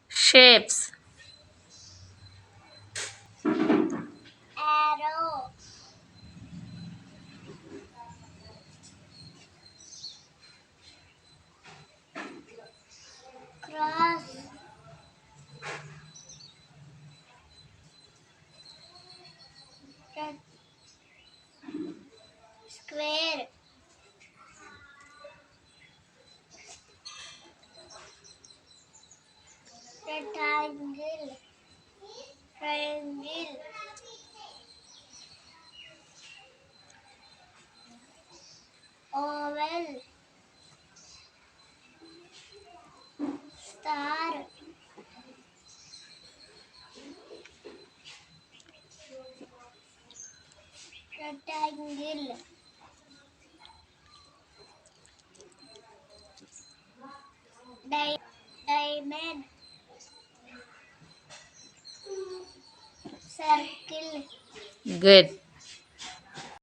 Shapes. Arrow. Cross. Square. Rectangle. Triangle. Oval. Star. Rectangle. Diamond. Circle. Good.